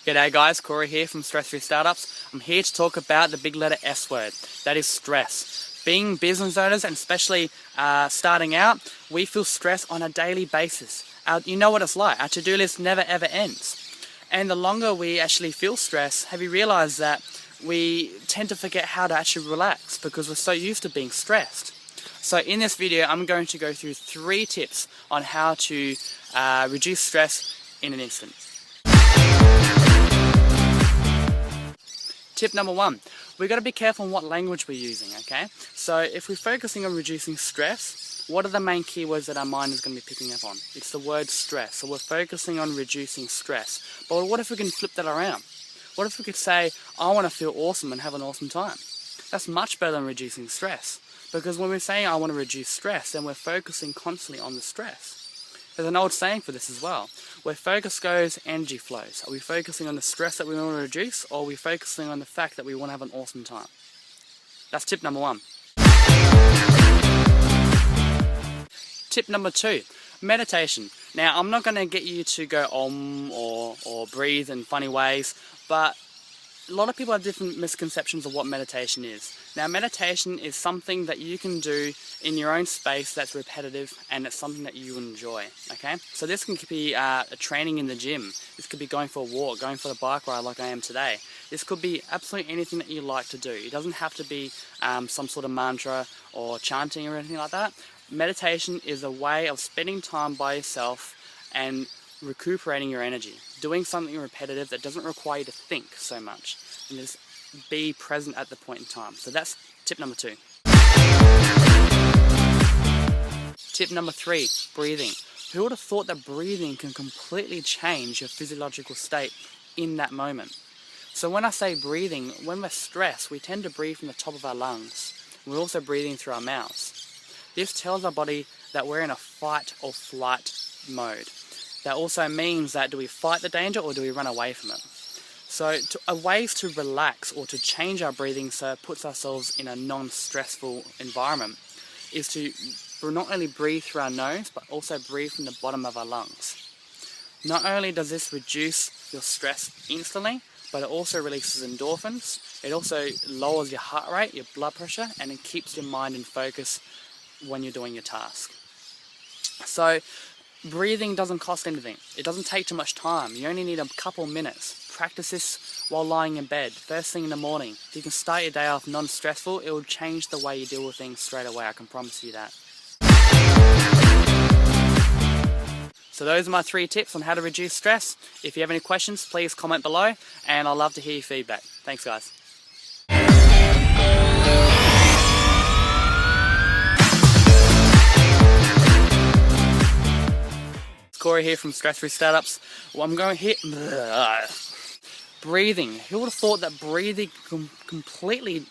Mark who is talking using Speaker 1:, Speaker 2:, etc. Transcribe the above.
Speaker 1: G'day guys, Cory here from Stress Free Startups. I'm here to talk about the big letter S word, that is stress. Being business owners and especially starting out, we feel stress on a daily basis. You know what it's like, our to-do list never ever ends. And the longer we actually feel stress, have you realised that we tend to forget how to actually relax because we're so used to being stressed. So in this video, I'm going to go through 3 tips on how to reduce stress in an instant. Tip number 1, we've got to be careful on what language we're using, okay? So if we're focusing on reducing stress, what are the main keywords that our mind is going to be picking up on? It's the word stress. So we're focusing on reducing stress. But what if we can flip that around? What if we could say, I want to feel awesome and have an awesome time? That's much better than reducing stress. Because when we're saying I want to reduce stress, then we're focusing constantly on the stress. There's an old saying for this as well. Where focus goes, energy flows. Are we focusing on the stress that we want to reduce, or are we focusing on the fact that we want to have an awesome time? That's tip number 1. Tip number 2, meditation. Now, I'm not going to get you to go om or breathe in funny ways, but a lot of people have different misconceptions of what meditation is. Now, meditation is something that you can do in your own space that's repetitive, and it's something that you enjoy, okay? So this can be a training in the gym. This could be going for a walk, going for the bike ride like I am today. This could be absolutely anything that you like to do. It doesn't have to be some sort of mantra or chanting or anything like that. Meditation is a way of spending time by yourself and recuperating your energy, doing something repetitive that doesn't require you to think so much, and just be present at the point in time. So that's tip number 2. Tip number 3, breathing. Who would have thought that breathing can completely change your physiological state in that moment? So when I say breathing, when we're stressed, we tend to breathe from the top of our lungs. We're also breathing through our mouths. This tells our body that we're in a fight or flight mode. That also means that do we fight the danger or do we run away from it? So ways to relax or to change our breathing so it puts ourselves in a non-stressful environment is to not only breathe through our nose but also breathe from the bottom of our lungs. Not only does this reduce your stress instantly, but it also releases endorphins. It also lowers your heart rate, your blood pressure, and it keeps your mind in focus when you're doing your task. So breathing doesn't cost anything. It doesn't take too much time. You only need a couple minutes. Practice this while lying in bed, first thing in the morning. If you can start your day off non-stressful, it will change the way you deal with things straight away. I can promise you that. So those are my 3 tips on how to reduce stress. If you have any questions, please comment below, and I'd love to hear your feedback. Thanks, guys. Cory here from Stress Free Startups. Well, I'm going here. Breathing. Who would have thought that breathing completely